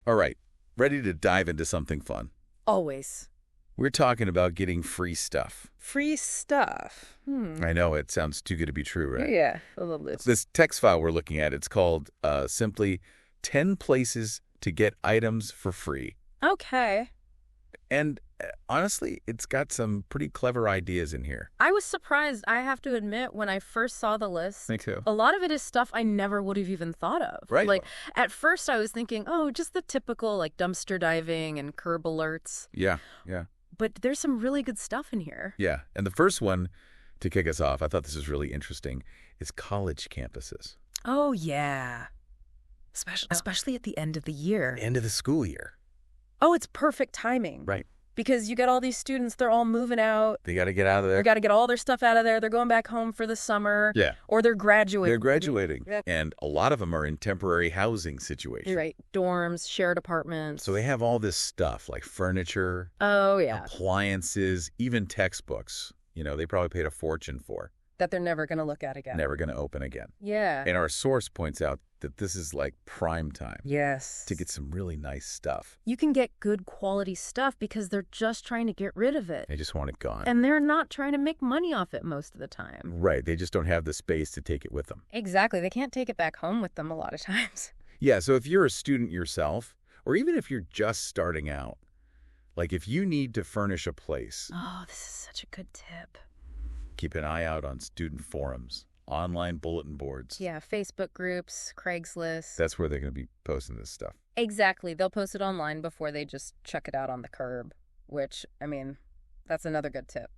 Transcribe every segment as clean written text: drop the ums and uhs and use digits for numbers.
All right, ready to dive into something fun. Always. We're talking about getting free stuff. Free stuff. I know it sounds too good to be true, right? Yeah, a little bit. This text file we're looking at, it's called simply 10 places to get items for free. Okay. And honestly, it's got some pretty clever ideas in here. I was surprised, I have to admit, when I first saw the list. Me too. A lot of it is stuff I never would have even thought of. Right. Like, at first I was thinking, oh, just the typical, like, dumpster diving and curb alerts. Yeah. But there's some really good stuff in here. Yeah. And the first one, to kick us off, I thought this was really interesting, is college campuses. Oh, yeah. Especially at the end of the year. End of the school year. Oh, it's perfect timing. Right. Because you get all these students, they're all moving out. They got to get out of there. They got to get all their stuff out of there. They're going back home for the summer. Yeah. Or they're graduating. They're graduating. Yeah. And a lot of them are in temporary housing situations. Right. Dorms, shared apartments. So they have all this stuff like furniture, Oh, yeah. appliances, even textbooks. You know, they probably paid a fortune for. That they're never going to look at again. Never going to open again. Yeah. And our source points out that this is like prime time Yes. to get some really nice stuff. You can get good quality stuff because they're just trying to get rid of it. They just want it gone. And they're not trying to make money off it most of the time. Right. They just don't have the space to take it with them. Exactly. They can't take it back home with them a lot of times. Yeah. So if you're a student yourself, or even if you're just starting out, like if you need to furnish a place, Oh, this is such a good tip. keep an eye out on student forums, online bulletin boards. Yeah, Facebook groups, Craigslist. That's where they're going to be posting this stuff. Exactly. They'll post it online before they just chuck it out on the curb, which, I mean, that's another good tip.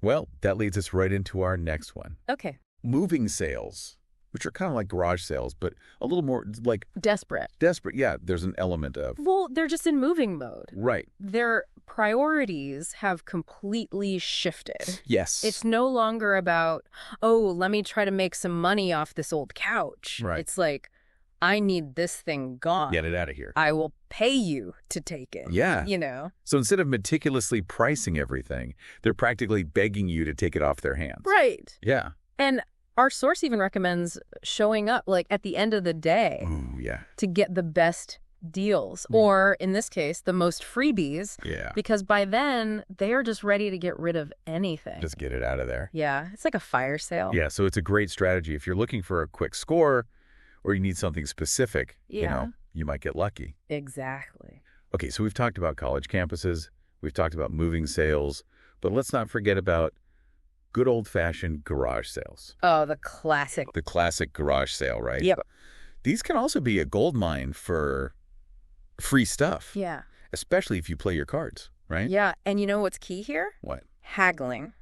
Well, that leads us right into our next one. Okay. Moving sales, which are kind of like garage sales, but a little more like Desperate. desperate. Yeah, there's an element of. Well, they're just in moving mode. Right. Their priorities have completely shifted. Yes. It's no longer about, oh, let me try to make some money off this old couch. Right. It's like, I need this thing gone. Get it out of here. I will pay you to take it. Yeah. You know? So instead of meticulously pricing everything, they're practically begging you to take it off their hands. Right. Yeah. And our source even recommends showing up, like, at the end of the day Ooh, yeah. to get the best deals. Or, in this case, the most freebies. Yeah. Because by then, they are just ready to get rid of anything. Just get it out of there. Yeah, it's like a fire sale. Yeah. So it's a great strategy. If you're looking for a quick score or you need something specific, Yeah. you might get lucky. Exactly. Okay. So we've talked about college campuses. We've talked about moving sales. But let's not forget about good old-fashioned garage sales. Oh, the classic. The classic garage sale, right? Yep. These can also be a gold mine for free stuff, Yeah. especially if you play your cards, right? Yeah. And you know what's key here? What? Haggling.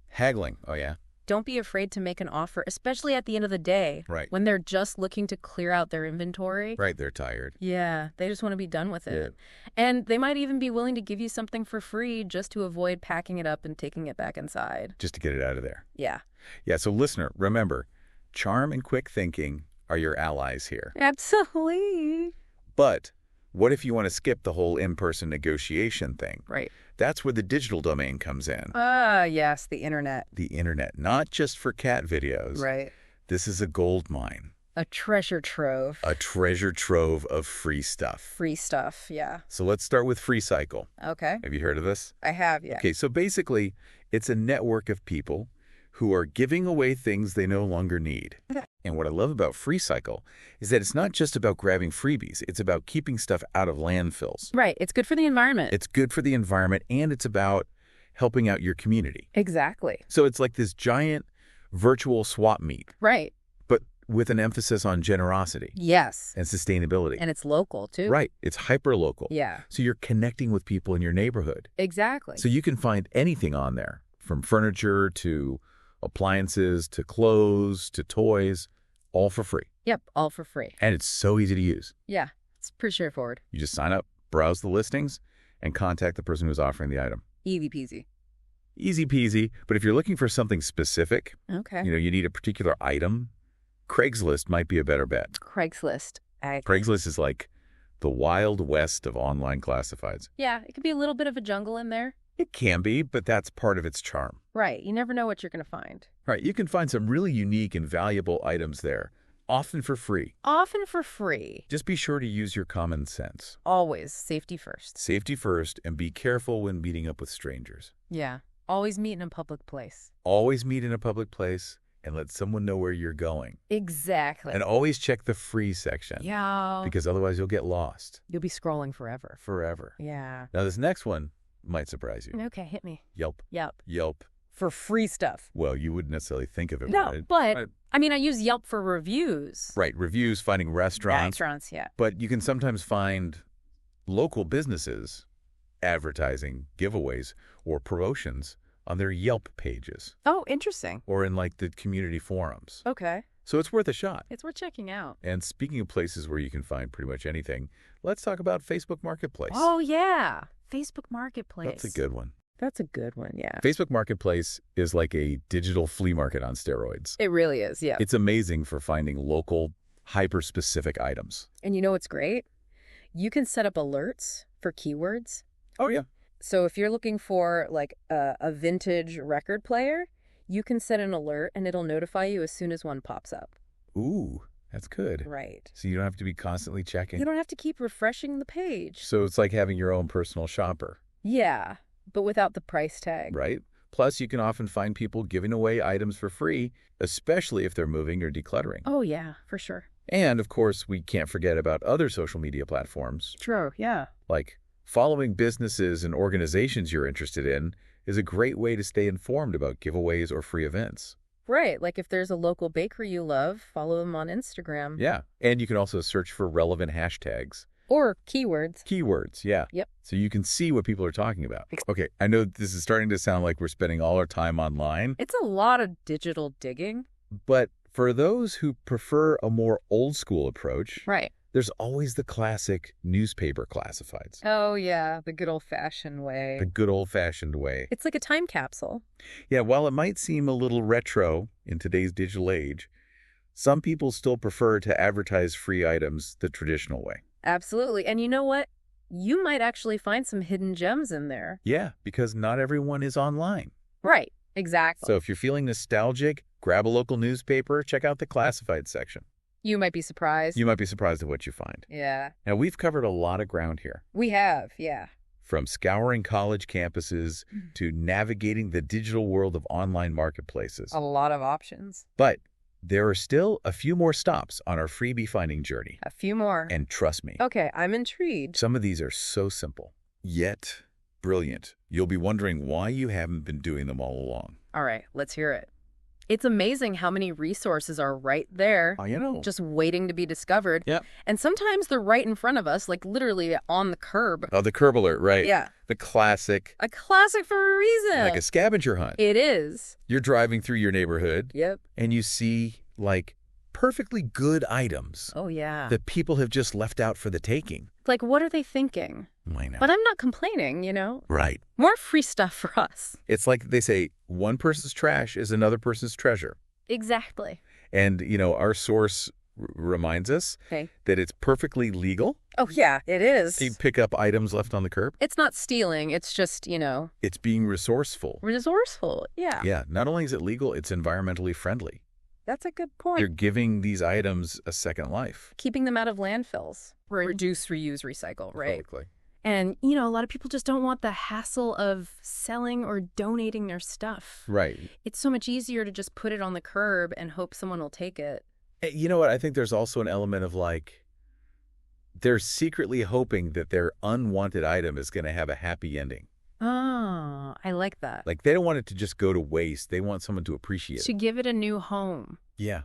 Haggling. Oh, yeah. Don't be afraid to make an offer, especially at the end of the day. Right. When they're just looking to clear out their inventory. Right. They're tired. Yeah, they just want to be done with it. And they might even be willing to give you something for free just to avoid packing it up and taking it back inside. Just to get it out of there. Yeah. Yeah. So listener, remember, charm and quick thinking are your allies here. Absolutely. But what if you want to skip the whole in-person negotiation thing? Right. That's where the digital domain comes in. Yes, the internet. The internet, not just for cat videos. Right. This is a gold mine. A treasure trove. A treasure trove of free stuff. Free stuff, yeah. So let's start with FreeCycle. Okay. Have you heard of this? I have, yeah. Okay, so basically, it's a network of people who are giving away things they no longer need. And what I love about FreeCycle is that it's not just about grabbing freebies. It's about keeping stuff out of landfills. Right. It's good for the environment. It's good for the environment, and it's about helping out your community. Exactly. So it's like this giant virtual swap meet, Right. but with an emphasis on generosity Yes. and sustainability. And it's local, too. Right. It's hyper-local. Yeah. So you're connecting with people in your neighborhood. Exactly. So you can find anything on there, from furniture to appliances to clothes to toys, all for free. Yep, all for free. And it's so easy to use. Yeah, it's pretty straightforward. You just sign up, browse the listings, and contact the person who's offering the item. Easy peasy. Easy peasy. But if you're looking for something specific, Okay. you need a particular item, Craigslist might be a better bet. Craigslist. Craigslist is like the Wild West of online classifieds. Yeah, it could be a little bit of a jungle in there. It can be, but that's part of its charm. Right. You never know what you're going to find. Right. You can find some really unique and valuable items there, often for free. Often for free. Just be sure to use your common sense. Always safety first. Safety first, and be careful when meeting up with strangers. Yeah. Always meet in a public place. Always meet in a public place and let someone know where you're going. Exactly. And always check the free section. Yeah. Because otherwise you'll get lost. You'll be scrolling forever. Forever. Yeah. Now this next one might surprise you. Okay, hit me. Yelp. Yelp. Yelp. For free stuff. Well, you wouldn't necessarily think of it, No, right? but, Right. I mean, I use Yelp for reviews. Right, reviews, finding restaurants. Restaurants, yeah. But you can sometimes find local businesses advertising giveaways or promotions on their Yelp pages Oh, interesting. or in like the community forums. Okay. So it's worth a shot. It's worth checking out. And speaking of places where you can find pretty much anything, let's talk about Facebook Marketplace. Oh, yeah. Facebook Marketplace. That's a good one. That's a good one, yeah. Facebook Marketplace is like a digital flea market on steroids. It really is, yeah. It's amazing for finding local, hyper-specific items. And you know what's great? You can set up alerts for keywords. Oh, yeah. So if you're looking for like a vintage record player, you can set an alert and it'll notify you as soon as one pops up. Ooh, that's good. Right. So you don't have to be constantly checking. You don't have to keep refreshing the page. So it's like having your own personal shopper, Yeah, but without the price tag. right? Plus, you can often find people giving away items for free, especially if they're moving or decluttering. Oh, yeah, for sure. And, of course, we can't forget about other social media platforms, True, yeah. like following businesses and organizations you're interested in is a great way to stay informed about giveaways or free events. Right, like if there's a local bakery you love, follow them on Instagram. Yeah. And you can also search for relevant hashtags. Or keywords. Keywords, yeah. Yep. So you can see what people are talking about. Okay, I know this is starting to sound like we're spending all our time online, It's a lot of digital digging. but for those who prefer a more old school approach, Right. there's always the classic newspaper classifieds, Oh, yeah, the good old-fashioned way. the good old-fashioned way. It's like a time capsule. Yeah, while it might seem a little retro in today's digital age, some people still prefer to advertise free items the traditional way. Absolutely. And you know what? You might actually find some hidden gems in there. Yeah, because not everyone is online. Right. Exactly. So if you're feeling nostalgic, grab a local newspaper, check out the classified section. You might be surprised. You might be surprised at what you find. Yeah. Now, we've covered a lot of ground here, We have, yeah. from scouring college campuses to navigating the digital world of online marketplaces. A lot of options. But there are still a few more stops on our freebie finding journey. A few more. And trust me, Okay, I'm intrigued. some of these are so simple, yet brilliant. You'll be wondering why you haven't been doing them all along. All right, let's hear it. It's amazing how many resources are right there, Oh, you know. just waiting to be discovered. Yep. And sometimes they're right in front of us, like literally on the curb. Oh, the curb alert, right? Yeah. The classic, A classic for a reason. like a scavenger hunt. It is. You're driving through your neighborhood Yep. and you see, like, perfectly good items Oh, yeah. that people have just left out for the taking. Like, what are they thinking? I know. But I'm not complaining, you know? Right. More free stuff for us. It's like they say, one person's trash is another person's treasure. Exactly. And, you know, our source reminds us Okay. that it's perfectly legal Oh, yeah, it is. to pick up items left on the curb. It's not stealing. It's just, It's being resourceful. resourceful. Yeah. Yeah, not only is it legal, it's environmentally friendly. That's a good point. You're giving these items a second life. Keeping them out of landfills. Reduce, reuse, recycle, right? Publicly. And, a lot of people just don't want the hassle of selling or donating their stuff. Right. It's so much easier to just put it on the curb and hope someone will take it. You know what? I think there's also an element of like, they're secretly hoping that their unwanted item is going to have a happy ending. Oh, I like that. Like, they don't want it to just go to waste. They want someone to appreciate To it. give it a new home. Yeah.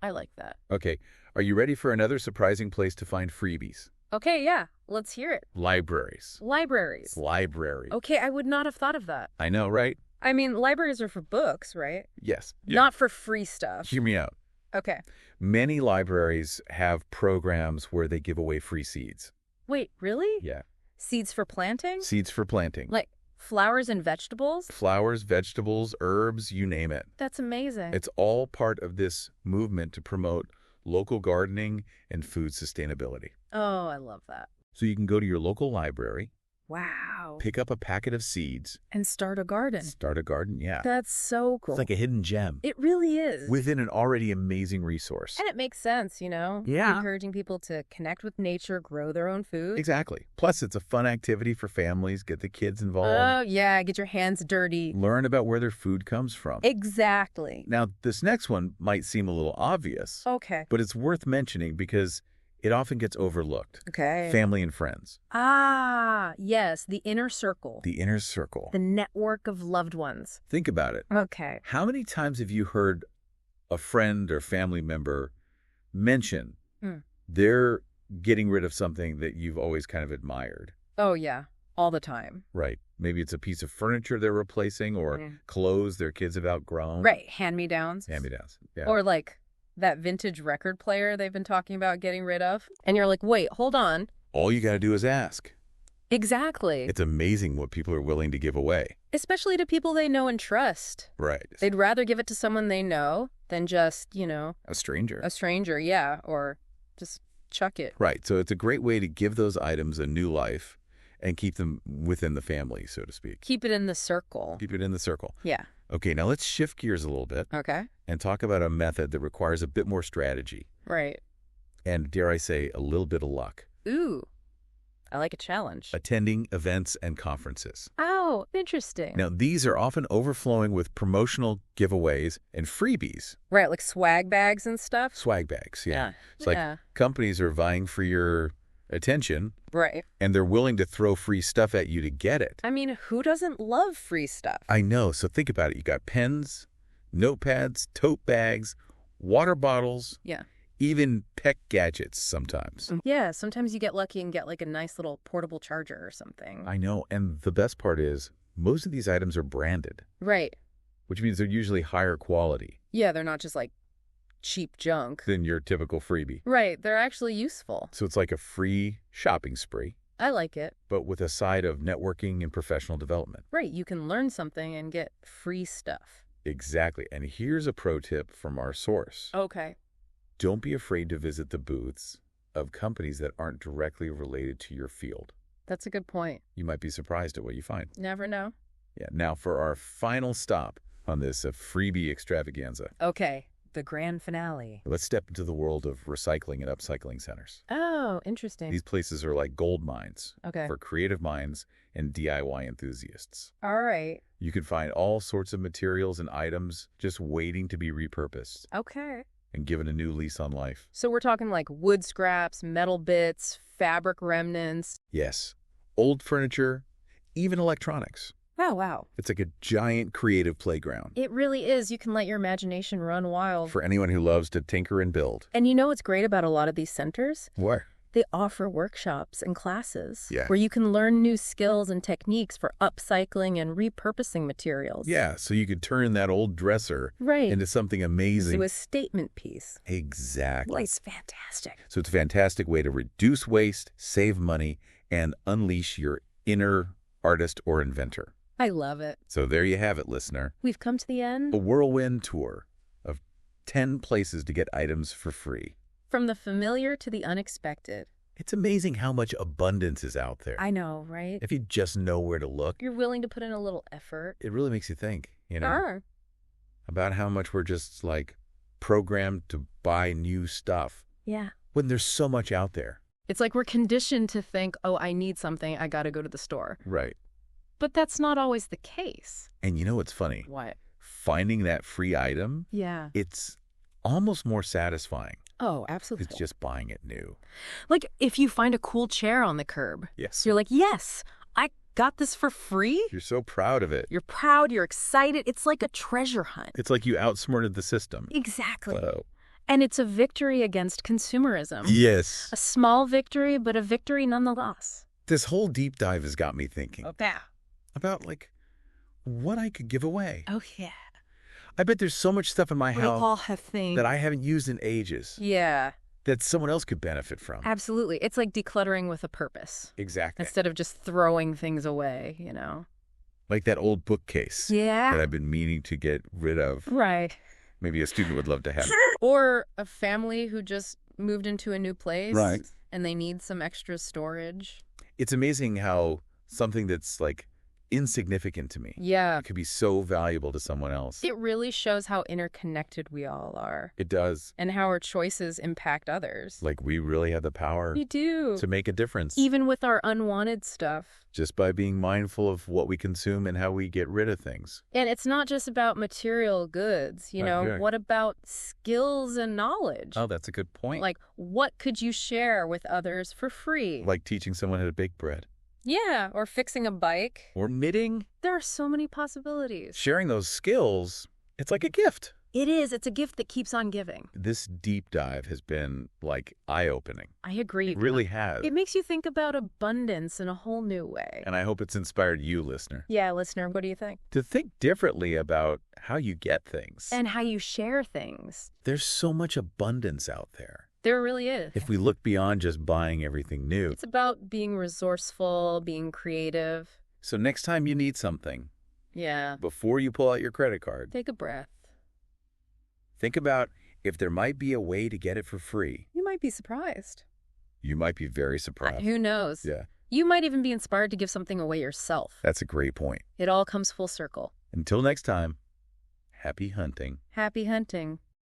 I like that. Okay. Are you ready for another surprising place to find freebies? Okay, yeah. Let's hear it. Libraries. Libraries. Library. Okay, I would not have thought of that. I know, right? I mean, libraries are for books, right? Yes. Yeah. Not for free stuff. Hear me out. Okay. Many libraries have programs where they give away free seeds. Wait, really? Yeah. Seeds for planting? Seeds for planting. Like flowers and vegetables? Flowers, vegetables, herbs, you name it. That's amazing. It's all part of this movement to promote local gardening and food sustainability. Oh, I love that. So you can go to your local library, Wow. Wow. Pick up a packet of seeds. And start a garden. Start a garden, yeah. That's so cool. It's like a hidden gem. It really is. Within an already amazing resource. And it makes sense, you know? Yeah. Encouraging people to connect with nature, grow their own food. Exactly. Plus, it's a fun activity for families. Get the kids involved. Oh, yeah. Get your hands dirty. Learn about where their food comes from. Exactly. Now, this next one might seem a little obvious, Okay. but it's worth mentioning because it often gets overlooked. Okay. Family and friends. Ah, yes. The inner circle. The inner circle. The network of loved ones. Think about it. Okay. How many times have you heard a friend or family member mention they're getting rid of something that you've always kind of admired? Oh, yeah. All the time. Right. Maybe it's a piece of furniture they're replacing or clothes their kids have outgrown. Right. Hand-me-downs. Hand-me-downs. Yeah. Or like that vintage record player they've been talking about getting rid of. And you're like, wait, hold on. All you got to do is ask. Exactly. It's amazing what people are willing to give away. Especially to people they know and trust. Right. They'd rather give it to someone they know than just, you know, A stranger. a stranger, yeah, or just chuck it. Right. So it's a great way to give those items a new life and keep them within the family, so to speak. Keep it in the circle. Keep it in the circle. Yeah. Okay, now let's shift gears a little bit Okay. and talk about a method that requires a bit more strategy Right. and, dare I say, a little bit of luck. Ooh. I like a challenge. Attending events and conferences. Oh, interesting. Now, these are often overflowing with promotional giveaways and freebies. Right, like swag bags and stuff? Swag bags, yeah. It's Yeah. like companies are vying for your attention, Right. and they're willing to throw free stuff at you to get it. I mean, who doesn't love free stuff? I know. So think about it. You got pens, notepads, tote bags, water bottles, Yeah. even tech gadgets sometimes. Yeah, sometimes you get lucky and get like a nice little portable charger or something. I know. And the best part is most of these items are branded, Right. which means they're usually higher quality Yeah, they're not just like cheap junk. than your typical freebie. Right, they're actually useful. So it's like a free shopping spree, I like it. but with a side of networking and professional development. Right, you can learn something and get free stuff. Exactly. And here's a pro tip from our source. Okay. Don't be afraid to visit the booths of companies that aren't directly related to your field. That's a good point. You might be surprised at what you find. Never know. Yeah. Now for our final stop on this freebie extravaganza, Okay, the grand finale. let's step into the world of recycling and upcycling centers. Oh, interesting. These places are like gold mines Okay. for creative minds and DIY enthusiasts. All right. You can find all sorts of materials and items just waiting to be repurposed Okay. and given a new lease on life. So we're talking like wood scraps, metal bits, fabric remnants. Yes. Old furniture, even electronics. Oh, wow. It's like a giant creative playground It really is. You can let your imagination run wild. for anyone who loves to tinker and build. And you know what's great about a lot of these centers? What? They offer workshops and classes Yeah. where you can learn new skills and techniques for upcycling and repurposing materials. Yeah, so you could turn that old dresser Right. into something amazing. To a statement piece. Exactly. Well, it's fantastic. So it's a fantastic way to reduce waste, save money, and unleash your inner artist or inventor. I love it. So there you have it, listener. We've come to the end. A whirlwind tour of 10 places to get items for free. From the familiar to the unexpected. It's amazing how much abundance is out there. I know, right? If you just know where to look, You're willing to put in a little effort. it really makes you think, you know, Sure. about how much we're just like programmed to buy new stuff Yeah. when there's so much out there. It's like we're conditioned to think, oh, I need something, I got to go to the store. Right. But that's not always the case. And you know what's funny? What? Finding that free item, Yeah. it's almost more satisfying. Oh, absolutely. It's just buying it new. Like if you find a cool chair on the curb, Yes. you're like, yes, I got this for free. You're so proud of it. You're proud, you're excited. It's like a treasure hunt. It's like you outsmarted the system. Exactly. Whoa. And it's a victory against consumerism. Yes. A small victory, but a victory nonetheless. This whole deep dive has got me thinking Okay. about like what I could give away. Oh, yeah. I bet there's so much stuff in my We house all have things. that I haven't used in ages Yeah, that someone else could benefit from. absolutely. It's like decluttering with a purpose Exactly. instead of just throwing things away, you know? Like that old bookcase that Yeah. I've been meaning to get rid of. Right. Maybe a student would love to have. Or a family who just moved into a new place. Right. And they need some extra storage. It's amazing how something that's like insignificant to me. Yeah. It could be so valuable to someone else. It really shows how interconnected we all are It does. and how our choices impact others. Like we really have the power We do. to make a difference. Even with our unwanted stuff. Just by being mindful of what we consume and how we get rid of things. And it's not just about material goods, you know. Yeah. What about skills and knowledge? Oh, that's a good point. Like, what could you share with others for free? Like teaching someone how to bake bread. Yeah, or fixing a bike. Or knitting. There are so many possibilities. Sharing those skills, it's like a gift. It is. It's a gift that keeps on giving. This deep dive has been, like, eye-opening. I agree. It really has. It makes you think about abundance in a whole new way. And I hope it's inspired you, listener, Yeah, listener, what do you think? to think differently about how you get things. And how you share things. There's so much abundance out there. There really is. If we look beyond just buying everything new. It's about being resourceful, being creative. So next time you need something, Yeah. before you pull out your credit card, Take a breath. think about if there might be a way to get it for free. You might be surprised. You might be very surprised. Who knows? Yeah, You might even be inspired to give something away yourself. that's a great point. It all comes full circle. Until next time, happy hunting. Happy hunting.